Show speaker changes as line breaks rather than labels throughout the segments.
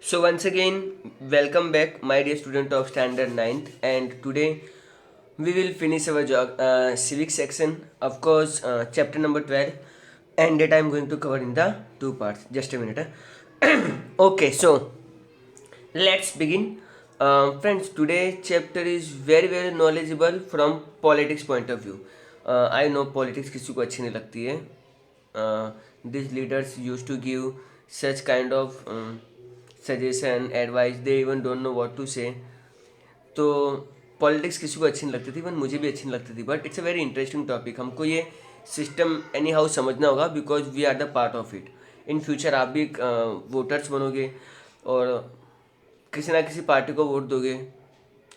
So once again, welcome back, my dear student of standard ninth, and today we will finish our civic section, of course, chapter number 12, and that I am going to cover in the two parts. Just a minute. Okay, so let's begin. Friends, today chapter is very knowledgeable from politics point of view. I know politics किसी को अच्छी नहीं लगती है. These leaders used to give such kind of suggestion, advice. They even don't know what to say. तो politics किसी को अच्छी नहीं लगती थी, इवन मुझे भी अच्छी नहीं लगती थी, but it's a very interesting topic. हमको ये सिस्टम एनी हाउ समझना होगा because we are the part of it. In future आप भी वोटर्स बनोगे और किसी ना किसी पार्टी को वोट दोगे.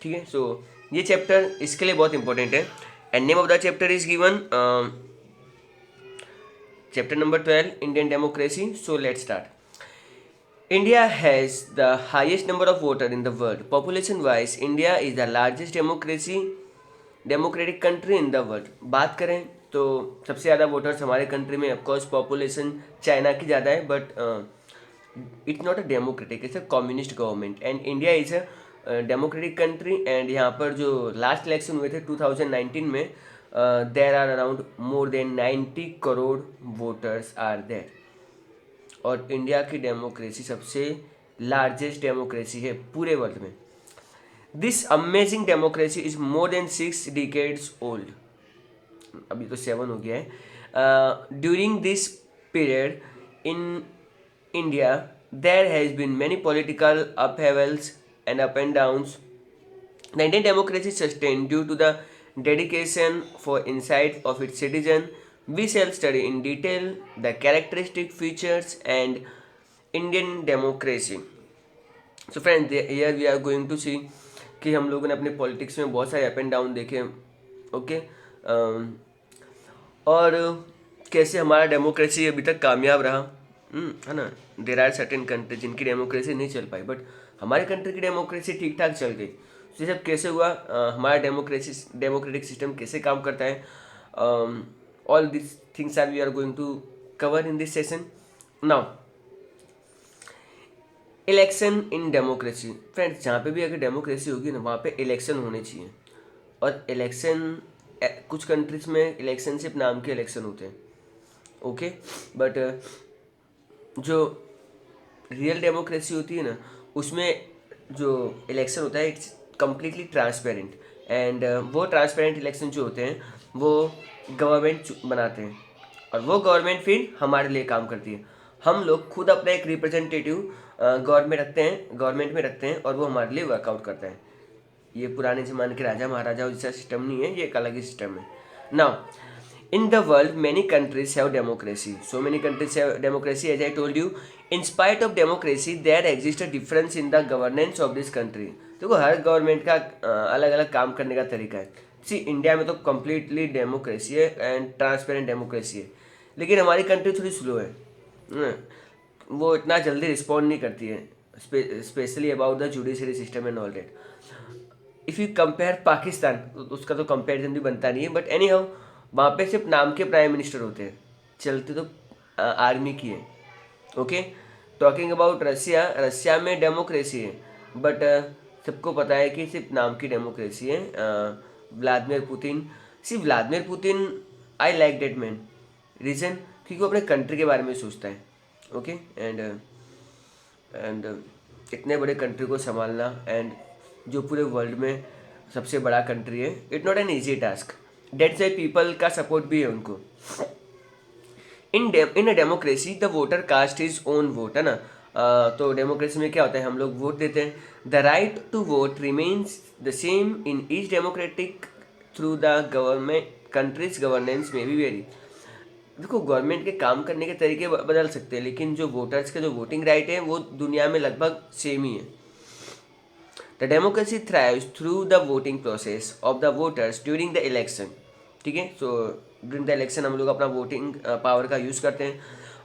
ठीक है, सो ये चैप्टर इसके लिए बहुत इंपॉर्टेंट है. And name of the chapter is given chapter number 12, Indian democracy. So let's start. India has the highest number of voters in the world. Population wise, India is the largest democratic country in the world. बात करें तो सबसे ज़्यादा voters हमारे country में, of course population China की ज़्यादा है, but it's not a democratic, it's a communist government. And India is a democratic country. And यहाँ पर जो लास्ट इलेक्शन हुए थे 2019 में, there are around more than 90 crore voters are there. और इंडिया की डेमोक्रेसी सबसे लार्जेस्ट डेमोक्रेसी है पूरे वर्ल्ड में. This amazing democracy is more than 6 decades old. अभी तो 7 हो गया है. During this period in India there has been many political upheavals and up and downs. The Indian democracy is sustained due to the dedication for insight of its citizen. We shall study in detail the characteristic features and Indian democracy. So friends, here we are going to see कि हम लोगों ने अपने politics में बहुत सारे up and down देखे. Okay, और कैसे हमारा डेमोक्रेसी अभी तक कामयाब रहा. है ना. देर आर सर्टेन कंट्री जिनकी डेमोक्रेसी नहीं चल पाई, बट हमारे कंट्री की डेमोक्रेसी ठीक ठाक चल गई. ये सब कैसे हुआ, हमारा डेमोक्रेटिक सिस्टम कैसे काम करता है, all this things are we are going to cover in this session. Now, election in democracy. Friends, जहाँ पे भी अगर डेमोक्रेसी होगी ना, वहाँ पे इलेक्शन होने चाहिए. और इलेक्शन कुछ कंट्रीज में इलेक्शन सिर्फ नाम के इलेक्शन होते हैं. ओके, बट जो रियल डेमोक्रेसी होती है ना, उसमें जो इलेक्शन होता है इट्स कम्प्लीटली ट्रांसपेरेंट. एंड वो ट्रांसपेरेंट इलेक्शन जो होते हैं वो गवर्नमेंट बनाते हैं, और वो गवर्नमेंट फिर हमारे लिए काम करती है. हम लोग खुद अपना एक रिप्रेजेंटेटिव गवर्नमेंट में रखते हैं और वो हमारे लिए वर्कआउट करता है. ये पुराने ज़माने के राजा महाराजाओं जैसा सिस्टम नहीं है, ये एक अलग ही सिस्टम है. Now, in the world many countries have democracy. So many countries have democracy, as I told you. In spite of democracy, there exists a difference in the governance of this country. देखो, हर government का अलग अलग काम करने का तरीका है. सी, India में तो कम्प्लीटली डेमोक्रेसी है एंड ट्रांसपेरेंट डेमोक्रेसी है, लेकिन हमारी कंट्री थोड़ी स्लो है. वो इतना जल्दी रिस्पॉन्ड नहीं करती है, specially about the judiciary system and all that. If you compare Pakistan, तो उसका तो कंपेरिजन भी बनता नहीं है, बट एनी हाउ वहाँ पे सिर्फ नाम के प्राइम मिनिस्टर होते हैं, चलते तो आर्मी की है. ओके, टॉकिंग अबाउट रसिया में डेमोक्रेसी है, बट सबको पता है कि सिर्फ नाम की डेमोक्रेसी है. Vladimir Putin, I like that man. Reason, क्योंकि वो अपने कंट्री के बारे में सोचता है. ओके, एंड इतने बड़े कंट्री को संभालना, एंड जो पूरे वर्ल्ड में सबसे बड़ा कंट्री है, it not an easy task. That's why people का सपोर्ट भी है उनको. In a democracy the voter cast is own vote, है ना. तो डेमोक्रेसी में क्या होता है, हम लोग वोट देते हैं. The right to vote remains the same in each democratic through the government countries governance में भी वेरी. देखो, गवर्नमेंट के काम करने के तरीके बदल सकते हैं, लेकिन जो वोटर्स का जो वोटिंग राइट है वो दुनिया में लगभग सेम ही है. The democracy thrives through the voting process of the voters during the election. ठीक है, सो ड्यूरिंग द इलेक्शन हम लोग अपना वोटिंग पावर का यूज़ करते हैं.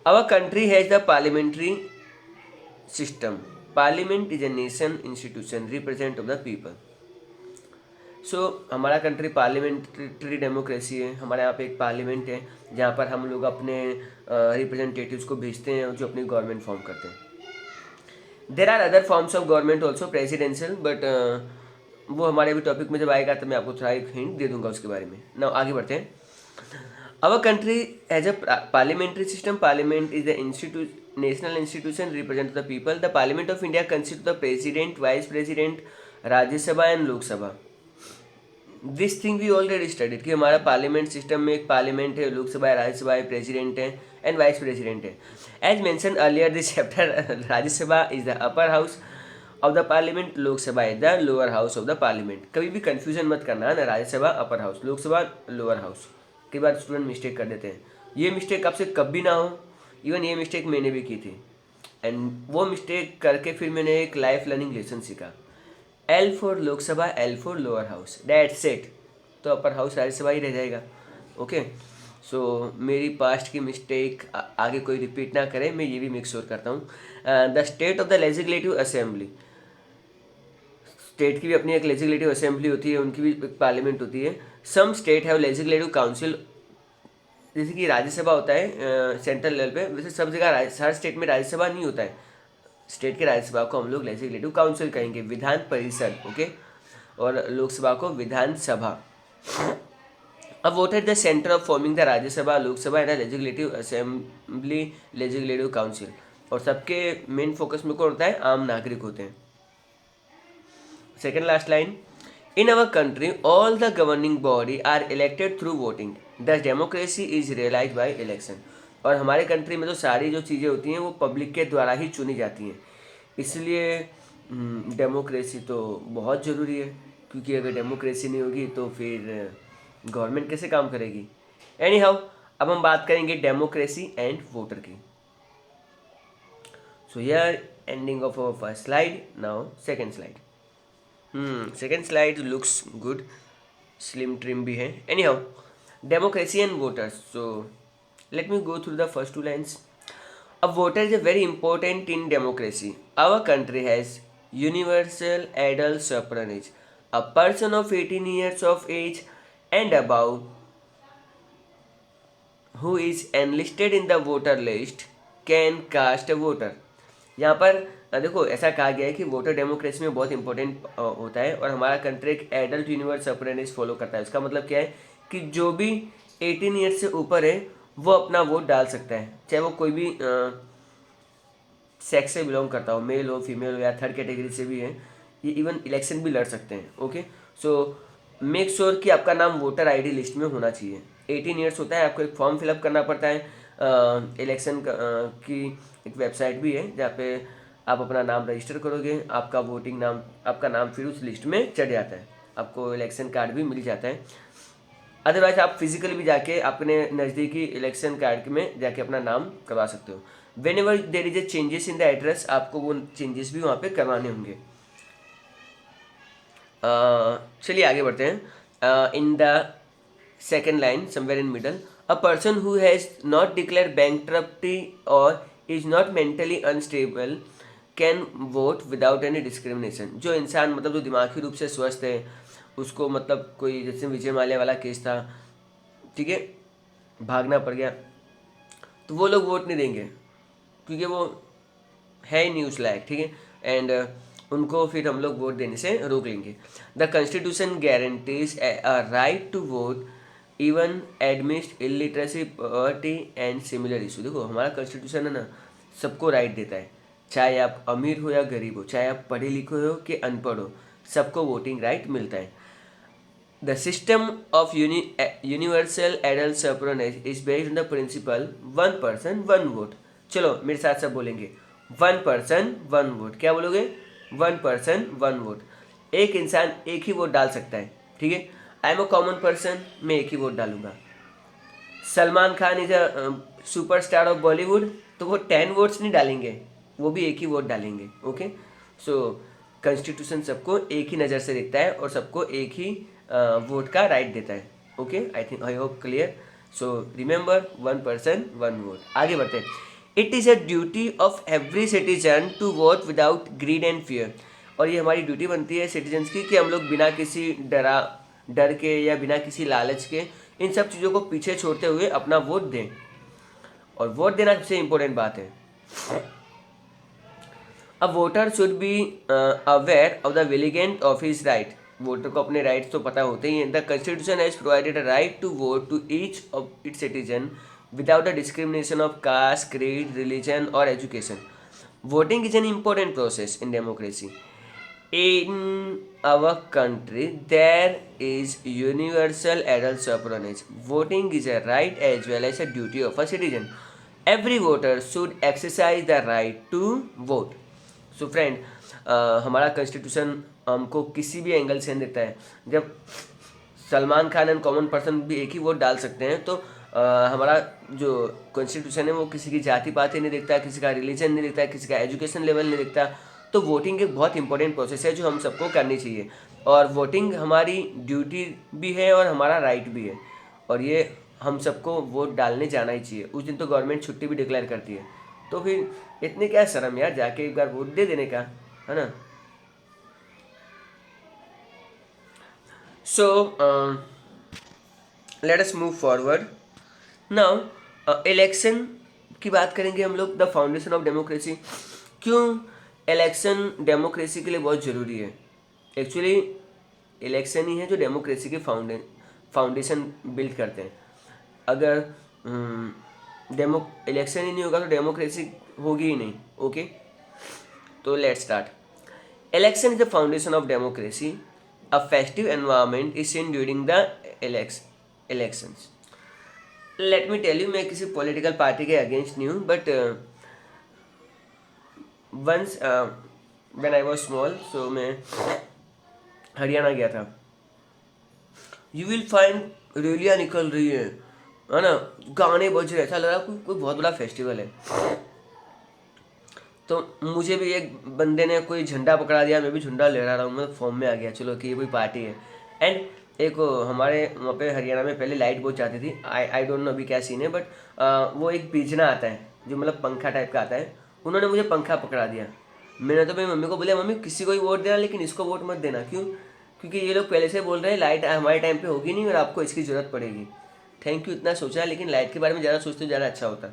Our country has the parliamentary system. Parliament is a nation institution represent of the people. So हमारा country parliamentary democracy है. हमारे यहाँ पे एक पार्लियामेंट है जहाँ पर हम लोग अपने रिप्रेजेंटेटिव्स को भेजते हैं जो अपनी गवर्नमेंट फॉर्म करते हैं. There are other forms of government also presidential, but वो हमारे अभी टॉपिक में जब आएगा तो मैं आपको थोड़ा एक हिंट दे दूंगा उसके बारे में। ना आगे बढ़ते हैं। Our country has a parliamentary system. Parliament is the national institution represent the people. The Parliament of India consists of the President, Vice President, Rajya Sabha and Lok Sabha. This thing we already studied कि हमारा parliament system में एक parliament है, लोकसभा है, राज्यसभा है, president है and vice president है। As mention earlier this chapter, Rajya Sabha is the upper house of the parliament, Lok Sabha is the lower house of the parliament. कभी भी कंफ्यूजन मत करना है ना, Rajya Sabha upper house, Lok Sabha lower house. कई बार स्टूडेंट मिस्टेक कर देते हैं, ये मिस्टेक आपसे कभी ना हो। इवन ये मिस्टेक मैंने भी की थी एंड वो मिस्टेक करके फिर मैंने एक लाइफ लर्निंग लेसन सीखा। L for Lok Sabha, L for lower house, that's it. तो अपर हाउस राज्यसभा ही रह जाएगा। ओके, सो मेरी पास्ट की मिस्टेक आगे कोई रिपीट ना करे, मैं ये भी मेक श्योर करता हूँ। The state of the legislative assembly, state की भी अपनी एक लेजिस्लेटिव असेंबली होती है, उनकी भी एक पार्लियामेंट होती है। Some state have legislative council, जैसे कि राज्यसभा होता है सेंट्रल लेवल पे, वैसे सब जगह हर स्टेट में राज्यसभा नहीं होता है। स्टेट के राज्यसभा को हम लोग लेजिस्लेटिव काउंसिल कहेंगे, विधान परिषद। ओके, और लोकसभा को विधानसभा। अब vote at the centre of forming the Rajya Sabha, Lok Sabha and legislative assembly, legislative council. और सबके मेन फोकस में कौन होता है? आम नागरिक होते हैं। Second last line, in our country all the governing body are elected through voting, thus democracy is realise by election. और हमारे कंट्री में तो सारी जो चीज़ें होती हैं वो पब्लिक के द्वारा ही चुनी जाती हैं, इसलिए डेमोक्रेसी तो बहुत ज़रूरी है, क्योंकि अगर डेमोक्रेसी नहीं होगी तो फिर गवर्नमेंट कैसे काम करेगी। एनी हाउ, अब हम बात करेंगे डेमोक्रेसी एंड वोटर की। So here ending of our first slide, now second slide. Second slide looks good, slim trim भी है। Any how, democracy and voters. So let me go through the first two lines. A voter is a very important in democracy. Our country has universal adult suffrage. A person of 18 years of age and above who is enlisted in the voter list can cast a voter. यहाँ पर देखो ऐसा कहा गया है कि voter democracy में बहुत इंपॉर्टेंट होता है, और हमारा कंट्री एक एडल्ट यूनिवर्सल सफ्रेज फॉलो करता है। इसका मतलब क्या है कि जो भी 18 ईयर्स से ऊपर है वो अपना वोट डाल सकता है, चाहे वो कोई भी सेक्स से बिलोंग करता हो, मेल हो, फीमेल हो, या थर्ड कैटेगरी से भी है, ये इवन इलेक्शन भी लड़ सकते हैं। ओके, सो मेक श्योर कि आपका नाम वोटर आईडी लिस्ट में होना चाहिए। 18 ईयर्स होता है, आपको एक फॉर्म फिलअप करना पड़ता है। इलेक्शन की एक वेबसाइट भी है जहाँ पे आप अपना नाम रजिस्टर करोगे, आपका वोटिंग नाम, आपका नाम फिर उस लिस्ट में चढ़ जाता है, आपको इलेक्शन कार्ड भी मिल जाता है। अदरवाइज आप फिजिकली भी जाके अपने नज़दीकी इलेक्शन कार्ड में जाके अपना नाम करवा सकते हो। When ever there is a changes in the address, आपको वो चेंजेस भी वहाँ पे करवाने होंगे। चलिए आगे बढ़ते हैं। In the second line somewhere in middle, a person who has not declare bankruptcy और is not mentally unstable can vote without any discrimination. जो इंसान मतलब जो दिमागी रूप से स्वस्थ है, उसको मतलब कोई जैसे विजय माल्या वाला केस था, ठीक है, भागना पड़ गया, तो वो लोग वोट नहीं देंगे क्योंकि वो है ही नहीं उस लायक, ठीक है, एंड उनको फिर हम लोग वोट देने से रोक लेंगे। The constitution guarantees a right to vote even amidst illiteracy, poverty and similar issue. देखो हमारा कॉन्स्टिट्यूशन है ना, सबको राइट देता है, चाहे आप अमीर हो या गरीब हो, चाहे आप पढ़े लिखे हो कि अनपढ़ हो, सबको वोटिंग राइट मिलता है। The system of universal adult suffrage is based on the principle one person one vote. चलो मेरे साथ सब बोलेंगे, वन पर्सन वन वोट। क्या बोलोगे? One person one vote. एक इंसान एक ही वोट डाल सकता है, ठीक है। I am a common person, मैं एक ही वोट डालूंगा। Salman Khan is a superstar of Bollywood, तो वो 10 वोट्स नहीं डालेंगे, वो भी एक ही वोट डालेंगे। ओके, सो कॉन्स्टिट्यूशन सबको एक ही नज़र से देखता है और सबको एक ही वोट का राइट देता है। Okay, I hope clear. So remember, one person one vote. आगे बढ़ते हैं। It is a duty of every citizen to vote without greed and fear. और ये हमारी ड्यूटी बनती है सिटीजन्स की कि हम लोग बिना किसी डर के या बिना किसी लालच के इन सब चीज़ों को पीछे छोड़ते हुए अपना वोट दें। और वोट देना सबसे इम्पोर्टेंट बात है। A voter should be aware of the vigilant of his right. Voter को अपने राइट्स तो पता होते ही हैं। The constitution has provided a right to vote to each of its citizen without the discrimination of caste, creed, religion और education. Voting is an important process in democracy. In our country, there is universal adult suffrage. Voting is a right as well as a duty of a citizen. Every voter should exercise the right to vote. So friend, हमारा constitution हमको किसी भी angle से देता है। जब Salman Khan and common person भी एक ही वोट डाल सकते हैं, तो हमारा जो कॉन्स्टिट्यूशन है वो किसी की जाति पाति नहीं देखता, किसी का रिलीजन नहीं देखता, किसी का एजुकेशन लेवल नहीं देखता। तो वोटिंग एक बहुत इंपॉर्टेंट प्रोसेस है जो हम सबको करनी चाहिए, और वोटिंग हमारी ड्यूटी भी है और हमारा राइट भी है, और ये हम सबको वोट डालने जाना ही चाहिए। उस दिन तो गवर्नमेंट छुट्टी भी डिक्लेयर करती है, तो फिर इतने क्या शर्म यार, जाके एक बार वोट दे देने का, है ना। So let us move forward now. Election की बात करेंगे हम लोग, द फाउंडेशन ऑफ डेमोक्रेसी। क्यों इलेक्शन डेमोक्रेसी के लिए बहुत ज़रूरी है? एक्चुअली इलेक्शन ही है जो डेमोक्रेसी के फाउंडेशन बिल्ड करते हैं। अगर इलेक्शन ही नहीं होगा तो डेमोक्रेसी होगी ही नहीं। ओके, तो let's start. Election is the foundation of democracy. A festive environment is seen during the elections. Let me tell you, मैं किसी पॉलिटिकल पार्टी के अगेंस्ट नहीं हूँ, but once when I was small, so मैं हरियाणा गया था। You will find रैलियाँ निकल रही है ना, गाने बज रहे, ऐसा लग रहा है कोई बहुत बड़ा फेस्टिवल है। तो मुझे भी एक बंदे ने कोई झंडा पकड़ा दिया, मैं भी झंडा लहरा रहा हूँ, मैं फॉर्म में आ गया, चलो कि ये कोई पार्टी है। एंड एक हमारे वहाँ पे हरियाणा में पहले लाइट बहुत जाती थी, आई डोंट नो अभी क्या सीन है, बट वो एक बीजना आता है जो मतलब पंखा टाइप का आता है, उन्होंने मुझे पंखा पकड़ा दिया। मैंने तो मेरी मम्मी को बोला, मम्मी किसी को ही वोट देना लेकिन इसको वोट मत देना। क्यों? क्योंकि ये लोग पहले से बोल रहे हैं लाइट हमारे टाइम पे होगी नहीं और आपको इसकी ज़रूरत पड़ेगी। थैंक यू, इतना सोचा, लेकिन लाइट के बारे में ज़्यादा सोचते ज़्यादा अच्छा होता।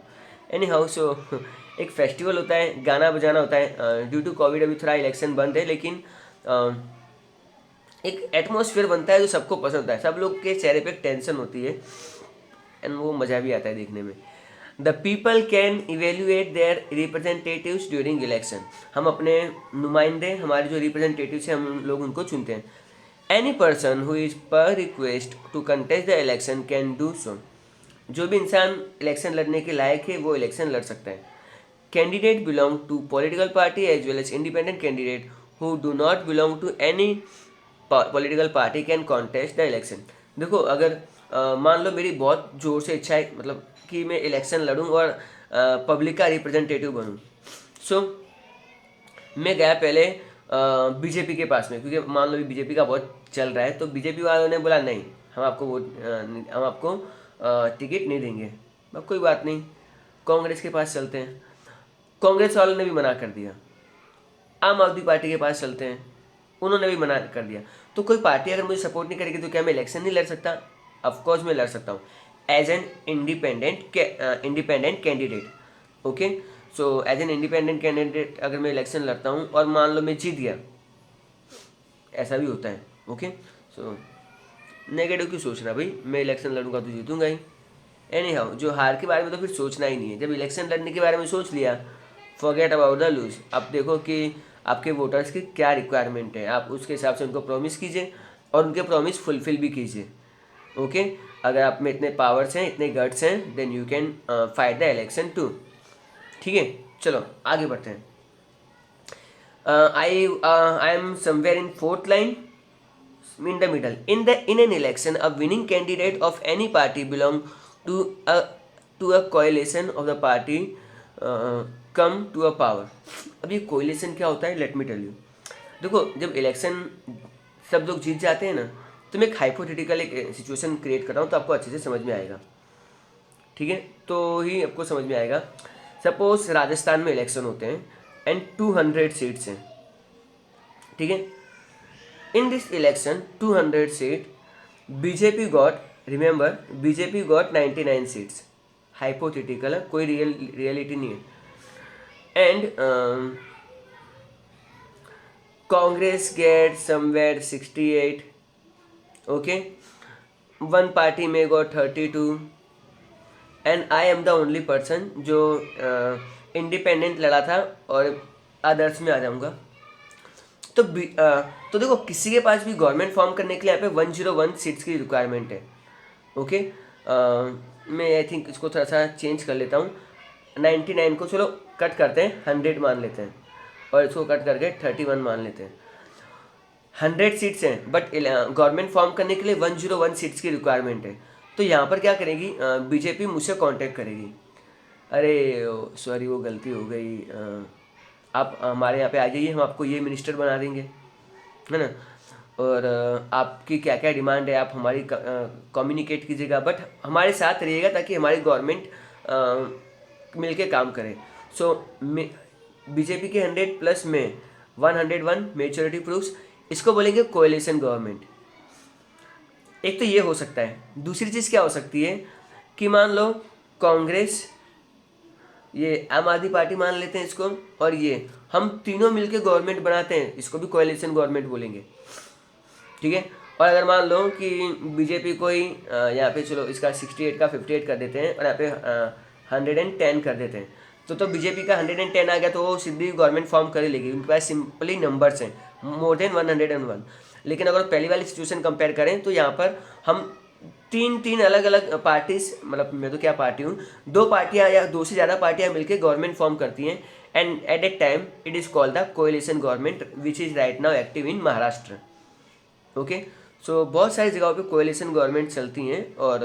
एनी हाउ, सो एक फेस्टिवल होता है, गाना बजाना होता है। ड्यू टू कोविड अभी थोड़ा इलेक्शन बंद है, लेकिन एक एटमॉस्फेयर बनता है जो सबको पसंद होता है। सब लोग के चेहरे पे एक टेंशन होती है एंड वो मज़ा भी आता है देखने में। The people can evaluate their representatives during election. हम अपने नुमाइंदे, हमारे जो रिप्रेजेंटेटिव्स हैं, हम लोग उनको चुनते हैं। Any person who is per request to contest the election can do so. जो भी इंसान इलेक्शन लड़ने के लायक है वो इलेक्शन लड़ सकता है। Candidate belong to political party as well as independent candidate who do not belong to any political party can contest the election. देखो, अगर मान लो मेरी बहुत ज़ोर से इच्छा है, मतलब कि मैं इलेक्शन लड़ूँ और पब्लिक का रिप्रेजेंटेटिव बनूँ। सो मैं गया पहले बीजेपी के पास में, क्योंकि मान लो बीजेपी का बहुत चल रहा है, तो बीजेपी वालों ने बोला नहीं, हम आपको टिकट नहीं देंगे। कोई बात नहीं, कांग्रेस के पास चलते हैं। कांग्रेस वालों ने भी मना कर दिया। आम आदमी पार्टी के पास चलते हैं, उन्होंने भी मना कर दिया। तो कोई पार्टी अगर मुझे सपोर्ट नहीं करेगी तो क्या मैं इलेक्शन नहीं लड़ सकता? ऑफकोर्स मैं लड़ सकता हूँ as an independent candidate. Okay, so as an independent candidate अगर मैं इलेक्शन लड़ता हूँ और मान लो मैं जीत गया, ऐसा भी होता है। ओके, सो नेगेटिव क्यों सोचना भाई, मैं इलेक्शन लड़ूंगा तो जीतूंगा ही। एनी हाउ, जो हार के बारे में तो फिर सोचना ही नहीं है। जब इलेक्शन लड़ने के बारे में सोच लिया, फॉरगेट अबाउट द लूज। अब देखो कि आपके वोटर्स की क्या रिक्वायरमेंट है, आप उसके हिसाब से उनको प्रॉमिस कीजिए और उनके प्रॉमिस फुलफिल भी कीजिए। ओके, अगर आप में इतने पावर्स हैं, इतने गट्स हैं, then you can fight the election too. ठीक है, चलो आगे बढ़ते हैं। I am somewhere in fourth line, in the middle. In an election, a winning candidate of any party belong to a coalition of the party come to a power. अब ये coalition क्या होता है, लेट मी टेल यू। देखो, जब election सब लोग जीत जाते हैं ना, तो मैं एक हाइपोथेटिकल एक सिचुएशन क्रिएट कर रहा हूँ, तो आपको अच्छे से समझ में आएगा। ठीक है, तो ही आपको समझ में आएगा। सपोज राजस्थान में इलेक्शन होते हैं एंड 200 सीट्स हैं। ठीक है, in this election 200 seat, BJP got, remember BJP got 99 seats, hypothetical है, कोई रियलिटी नहीं है। And Congress get somewhere 68. Okay, one party may got 32 and I am the only person जो इंडिपेंडेंट लड़ा था और अदर्स में आ जाऊंगा। तो तो देखो किसी के पास भी गवर्नमेंट फॉर्म करने के लिए यहाँ पे 101 सीट्स की रिक्वायरमेंट है। ओके, मैं आई थिंक इसको थोड़ा सा चेंज कर लेता हूँ। 99 को चलो कट करते हैं, 100 मान लेते हैं और इसको कट करके 31 मान लेते हैं। 100 सीट्स हैं बट गवर्नमेंट फॉर्म करने के लिए 101 सीट्स की रिक्वायरमेंट है। तो यहाँ पर क्या करेगी, बीजेपी मुझसे कांटेक्ट करेगी, अरे सॉरी वो गलती हो गई, आप हमारे यहाँ पे आ जाइए, हम आपको ये मिनिस्टर बना देंगे, है ना, और आपकी क्या क्या डिमांड है आप हमारी कम्युनिकेट कीजिएगा, बट हमारे साथ रहिएगा ताकि हमारी गवर्नमेंट मिलके काम करे। सो बीजेपी के 100 प्लस में 101 मेजॉरिटी प्रूफ्स, इसको बोलेंगे कोएलिशन गवर्नमेंट। एक तो ये हो सकता है। दूसरी चीज़ क्या हो सकती है कि मान लो कांग्रेस, ये आम आदमी पार्टी मान लेते हैं इसको, और ये हम तीनों मिलके गवर्नमेंट बनाते हैं, इसको भी कोएलिशन गवर्नमेंट बोलेंगे, ठीक है। और अगर मान लो कि बीजेपी कोई यहाँ पे चलो इसका 68 का 58 कर देते हैं और यहाँ पे 110 कर देते हैं, तो बीजेपी का 110 आ गया तो वो सीधी गवर्नमेंट फॉर्म कर ही लेगी, उनके पास सिंपली नंबर्स हैं मोर देन 101। लेकिन अगर पहली वाली सिचुएशन कंपेयर करें तो यहाँ पर हम तीन अलग अलग पार्टीज, मतलब मैं तो क्या पार्टी हूँ, 2 पार्टियाँ या 2 से ज़्यादा पार्टियाँ मिलकर गवर्नमेंट फॉर्म करती हैं, and at a time it is called the coalition government which is right now active in Maharashtra. Okay, so बहुत सारी जगहों पे कोएलिशन गवर्नमेंट चलती हैं और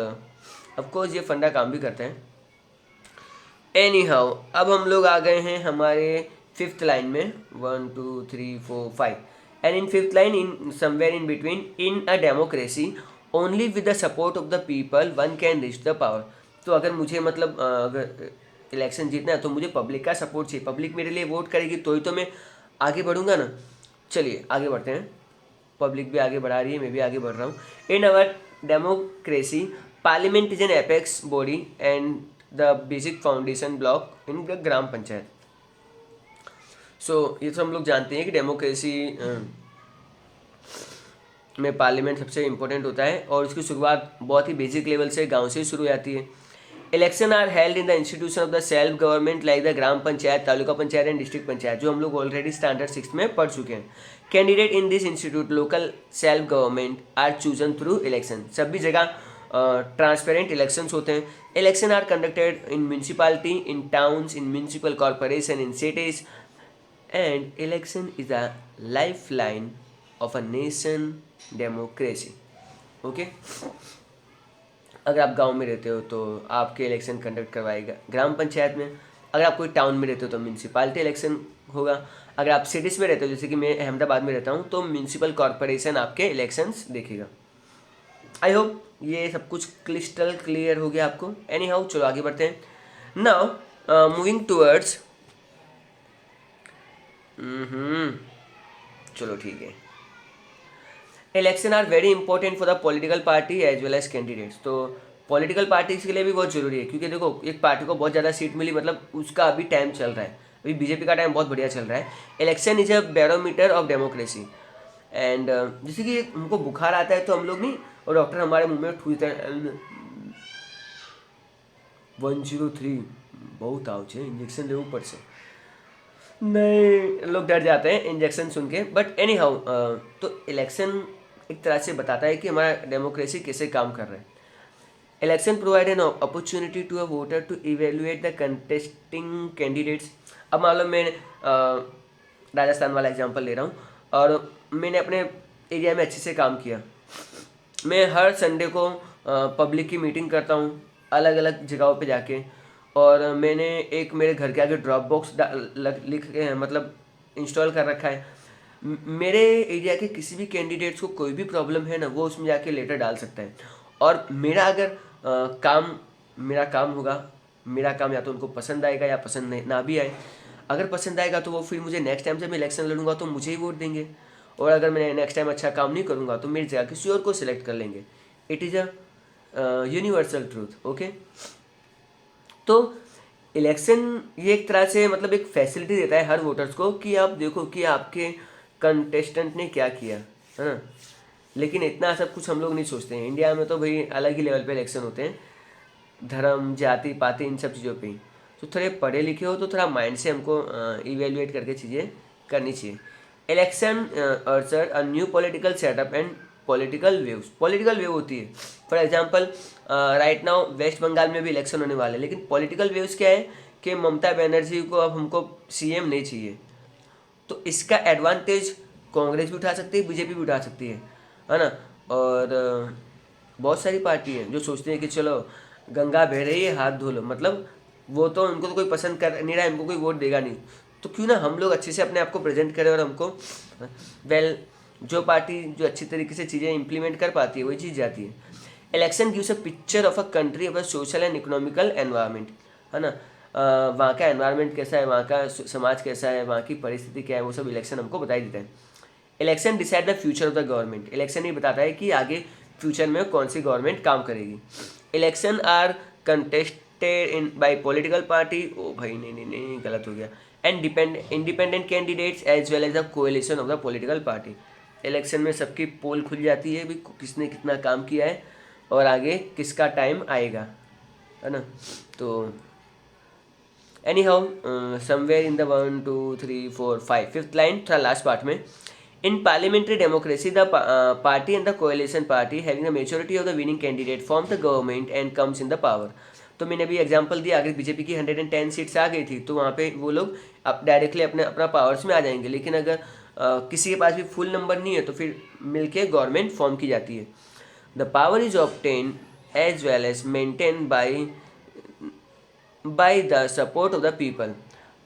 ऑफकोर्स ये फंडा काम भी करते हैं। एनी हाउ, अब हम लोग आ गए हैं हमारे 5th लाइन में, 1 2 3 4 5, and in 5th line, in somewhere in between, in a democracy only with the support of the people one can reach the power. तो अगर मुझे मतलब अगर इलेक्शन जीतना है तो मुझे पब्लिक का सपोर्ट चाहिए, पब्लिक मेरे लिए वोट करेगी तो मैं आगे बढ़ूंगा ना। चलिए आगे बढ़ते हैं, पब्लिक भी आगे बढ़ा रही है, मैं भी आगे बढ़ रहा हूँ। In our democracy parliament is an apex body and the basic foundation block in the gram panchayat. सो ये तो हम लोग जानते हैं कि डेमोक्रेसी में पार्लियामेंट सबसे इम्पोर्टेंट होता है और इसकी शुरुआत बहुत ही बेसिक लेवल से गांव से ही शुरू हो जाती है। Election are held in the institution of the self government like the gram panchayat, taluka panchayat and district panchayat, जो हम लोग ऑलरेडी स्टैंडर्ड 6 में पढ़ चुके हैं। Candidate in this institute local self government are chosen through election. सभी जगह ट्रांसपेरेंट इलेक्शंस होते हैं। Election are conducted in municipality, in towns, in municipal corporation, in cities, and election is a life line of a nation democracy. Okay, अगर आप गांव में रहते हो तो आपके इलेक्शन कंडक्ट करवाएगा ग्राम पंचायत में, अगर आप कोई टाउन में रहते हो तो म्यूनसिपालिटी इलेक्शन होगा, अगर आप सिटीज़ में रहते हो जैसे कि मैं अहमदाबाद में रहता हूँ तो म्यूनसिपल कॉर्पोरेशन आपके इलेक्शंस देखेगा। आई होप ये सब कुछ क्रिस्टल क्लियर हो गया आपको। एनी हाउ, चलो आगे बढ़ते हैं। नाउ मूविंग टूवर्ड्स, चलो ठीक है, election are very important for the political party as well as candidates. तो पॉलिटिकल पार्टीज के लिए भी बहुत जरूरी है क्योंकि देखो एक पार्टी को बहुत ज़्यादा सीट मिली मतलब उसका अभी टाइम चल रहा है, अभी बीजेपी का टाइम बहुत बढ़िया चल रहा है। Election is a barometer of democracy and जैसे कि हमको बुखार आता है तो हम लोग नहीं, और डॉक्टर हमारे मुंह में ठूसते हैं 103 बहुत आउच है, इंजेक्शन ले ऊपर से, नहीं लोग डर जाते हैं इंजेक्शन सुन के। बट एनी हाउ, तो इलेक्शन एक तरह से बताता है कि हमारा डेमोक्रेसी कैसे काम कर रहा है। Election provide an opportunity to a voter to evaluate the contesting candidates. अब मान लो मैं राजस्थान वाला एग्जांपल ले रहा हूँ और मैंने अपने एरिया में अच्छे से काम किया, मैं हर संडे को पब्लिक की मीटिंग करता हूँ अलग अलग जगहों पे जाके, और मैंने एक मेरे घर के आगे ड्रॉप बॉक्स लिख मतलब इंस्टॉल कर रखा है। मेरे एरिया के किसी भी कैंडिडेट्स को कोई भी प्रॉब्लम है ना, वो उसमें जाके लेटर डाल सकता है, और मेरा अगर मेरा काम होगा, मेरा काम या तो उनको पसंद आएगा या पसंद नहीं ना भी आए, अगर पसंद आएगा तो वो फिर मुझे नेक्स्ट टाइम जब मैं इलेक्शन लड़ूंगा तो मुझे ही वोट देंगे, और अगर मैं नेक्स्ट टाइम अच्छा काम नहीं करूंगा तो मेरी जगह किसी और को सिलेक्ट कर लेंगे। It is a universal truth. Okay, तो इलेक्शन ये एक तरह से मतलब एक फैसिलिटी देता है हर वोटर्स को कि आप देखो कि आपके कंटेस्टेंट ने क्या किया, है ना। लेकिन इतना सब कुछ हम लोग नहीं सोचते हैं। इंडिया में तो भाई अलग ही लेवल पे इलेक्शन होते हैं, धर्म जाति पाति इन सब चीज़ों पे ही। तो थोड़े पढ़े लिखे हो तो थोड़ा माइंड से हमको इवेल्युएट करके चीज़ें करनी चाहिए। Election usher a new political setup and political waves. Political wave होती है, for example right now West Bengal में भी इलेक्शन होने वाले हैं, लेकिन पॉलिटिकल वेव्स क्या है कि ममता बनर्जी को अब हमको सीएम नहीं चाहिए। तो इसका एडवांटेज कांग्रेस भी उठा सकती है, बीजेपी भी उठा सकती है ना। और बहुत सारी पार्टी हैं जो सोचते हैं कि चलो गंगा बह रही है हाथ धो लो, मतलब वो तो उनको तो कोई पसंद कर नहीं रहा है, इनको कोई वोट देगा नहीं, तो क्यों ना हम लोग अच्छे से अपने आप को प्रेजेंट करें और हमको जो पार्टी जो अच्छी तरीके से चीज़ें इंप्लीमेंट कर पाती है वही जीत जाती है। Election gives a picture of a country of a social and economical environment, है ना। वहाँ का एनवायरनमेंट कैसा है, वहाँ का समाज कैसा है, वहाँ की परिस्थिति क्या है, वो सब इलेक्शन हमको बता ही देता है। Election decide the future of the government. Election ये बताता है कि आगे फ्यूचर में कौन सी गवर्नमेंट काम करेगी। Election are contested in by political party, ओ भाई नहीं गलत हो गया, and independent candidates as well as the coalition of the political party. Election में सबकी पोल खुल जाती है भी किसने कितना काम किया है और आगे किसका टाइम आएगा, है ना। तो any how somewhere in the 1 2 3 4 5 fifth line थोड़ा लास्ट पार्ट में, in parliamentary democracy the party and the coalition party having the majority of the winning candidate form the government and comes in the power। तो मैंने अभी example दिया, अगर BJP की 110 seats आ गई थी तो वहाँ पे वो लोग अब डायरेक्टली अपना पावर्स में आ जाएंगे, लेकिन अगर किसी के पास भी फुल नंबर नहीं है तो फिर मिलके गवर्नमेंट फॉर्म की जाती है। The power is obtain as well as maintain by the support of the people.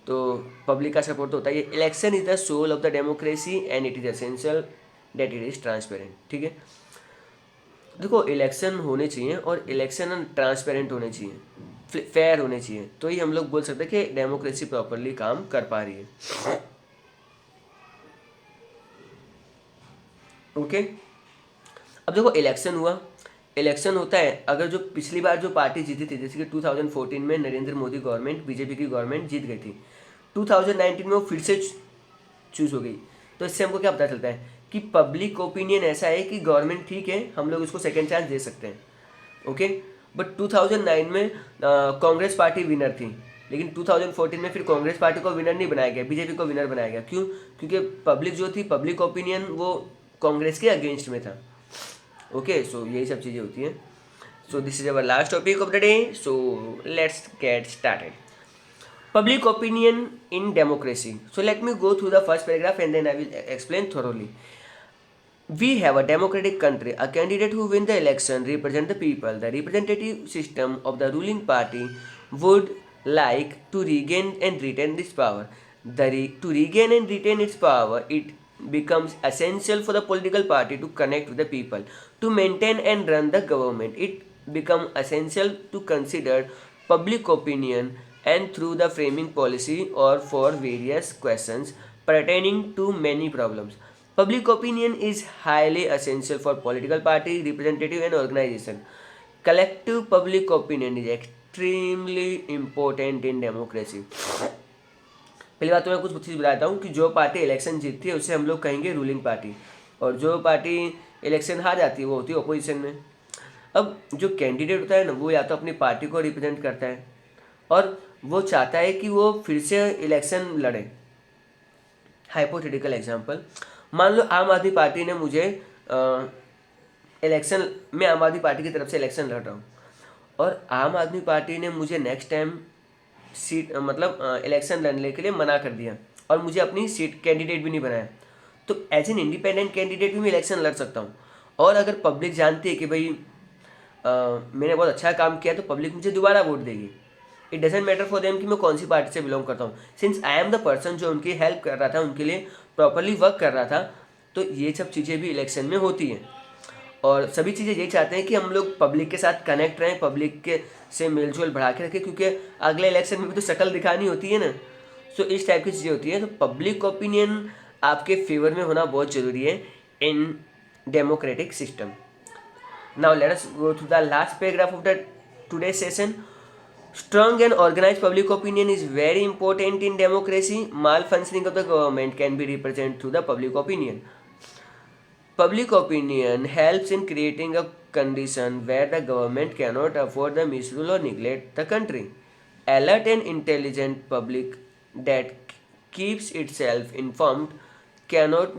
तो पब्लिक का सपोर्ट तो होता है। Election is the soul of the democracy and it is essential that it is transparent. ठीक है, देखो election होने चाहिए और इलेक्शन ट्रांसपेरेंट होने चाहिए, फेयर होने चाहिए, तो ही हम लोग बोल सकते हैं कि डेमोक्रेसी प्रॉपरली काम कर पा रही है। ओके, अब देखो इलेक्शन हुआ, इलेक्शन होता है, अगर जो पिछली बार जो पार्टी जीती थी, जैसे कि 2014 में नरेंद्र मोदी गवर्नमेंट बीजेपी की गवर्नमेंट जीत गई थी, 2019 में वो फिर से चूज हो गई, तो इससे हमको क्या पता चलता है कि पब्लिक ओपिनियन ऐसा है कि गवर्नमेंट ठीक है, हम लोग इसको सेकेंड चांस दे सकते हैं। ओके, बट 2009 में कांग्रेस पार्टी विनर थी, लेकिन 2014 में फिर कांग्रेस पार्टी को विनर नहीं बनाया गया, बीजेपी को विनर बनाया गया। क्यों? क्योंकि पब्लिक जो थी, पब्लिक ओपिनियन वो कांग्रेस के अगेंस्ट में था। ओके, सो यही सब चीज़ें होती हैं। So this is our last topic of the day, so let's get started. Public opinion in democracy. So let me go through the first paragraph and then I will explain thoroughly. We have a democratic country. A candidate who wins the election represents the people. The representative system of the ruling party would like to regain and retain this power. To regain and retain its power, it becomes essential for the political party to connect with the people. To maintain and run the government, it becomes essential to consider public opinion and through the framing policy or for various questions pertaining to many problems. Public opinion is highly essential for political party, representative and organization. Collective public opinion is extremely important in democracy. पहली बात तो मैं कुछ चीज़ बताता हूँ कि जो party election जीतती है उसे हम लोग कहेंगे रूलिंग पार्टी, और जो पार्टी इलेक्शन हार जाती है वो होती है अपोजिशन में। अब जो कैंडिडेट होता है ना, वो या तो अपनी पार्टी को रिप्रेजेंट करता है और वो चाहता है कि वो फिर से इलेक्शन लड़े। हाइपोथेटिकल एग्जांपल, मान लो आम आदमी पार्टी ने मुझे इलेक्शन में आम आदमी पार्टी की तरफ से इलेक्शन लड़ रहा हूँ और आम आदमी पार्टी ने मुझे नेक्स्ट टाइम सीट मतलब इलेक्शन लड़ने के लिए मना कर दिया और मुझे अपनी सीट कैंडिडेट भी नहीं बनाया, तो एज एन इंडिपेंडेंट कैंडिडेट भी मैं इलेक्शन लड़ सकता हूँ। और अगर पब्लिक जानती है कि भाई मैंने बहुत अच्छा काम किया, तो पब्लिक मुझे दोबारा वोट देगी। It doesn't matter for them कि मैं कौन सी पार्टी से बिलोंग करता हूँ, since I am the person जो उनकी हेल्प कर रहा था, उनके लिए प्रॉपरली वर्क कर रहा था। तो ये सब चीज़ें भी इलेक्शन में होती हैं और सभी चीज़ें यही चाहते हैं कि हम लोग पब्लिक के साथ कनेक्ट रहें, पब्लिक के से मेलजोल बढ़ा के रखें, क्योंकि अगले इलेक्शन में भी तो शक्ल दिखानी होती है ना। सो इस टाइप की चीज़ें होती हैं। तो पब्लिक ओपिनियन आपके फेवर में होना बहुत ज़रूरी है in democratic system. Now let us go to the last paragraph of the today session. Strong and organized public opinion is very important in democracy. Malfunctioning of the government can be represented through the public opinion. Public opinion helps in creating a condition where the government cannot afford the misrule or neglect the country. Alert and intelligent public that keeps itself informed cannot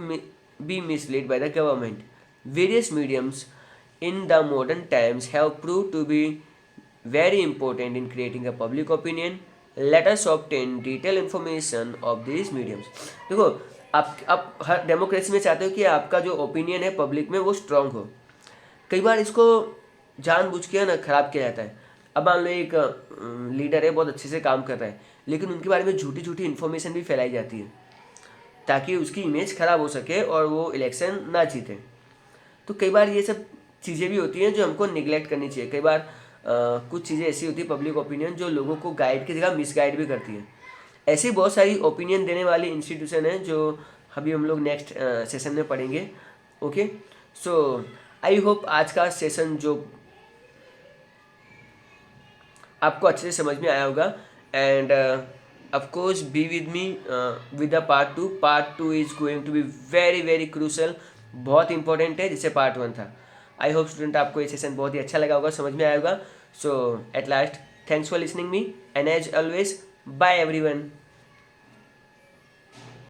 be misled by the government. Various mediums in the modern times have proved to be very important in creating a public opinion. Let us obtain detailed information of these mediums. देखो, आप हर democracy में चाहते हो कि आपका जो opinion है public में वो स्ट्रांग हो। कई बार इसको जानबूझ के ना खराब किया जाता है। अब मान लो एक लीडर है, बहुत अच्छे से काम कर रहा है, लेकिन उनके बारे में झूठी झूठी इन्फॉर्मेशन भी फैलाई जाती है ताकि उसकी इमेज खराब हो सके और वो इलेक्शन ना जीते। तो कई बार ये सब चीज़ें भी होती हैं जो हमको निगलेक्ट करनी चाहिए। कई बार कुछ चीज़ें ऐसी होती है पब्लिक ओपिनियन जो लोगों को गाइड की जगह मिसगाइड भी करती है। ऐसी बहुत सारी ओपिनियन देने वाली इंस्टीट्यूशन है जो अभी हम लोग नेक्स्ट सेशन में पढ़ेंगे। ओके, सो आई होप आज का सेशन जो आपको अच्छे से समझ में आया होगा। And of course be with me with the part 2। Part 2 is going to be very very crucial, बहुत इंपॉर्टेंट है जिससे पार्ट 1 था। आई होप स्टूडेंट आपको ये सेशन बहुत ही अच्छा लगा होगा, समझ में आया होगा। So at last thanks for listening me and as always bye everyone.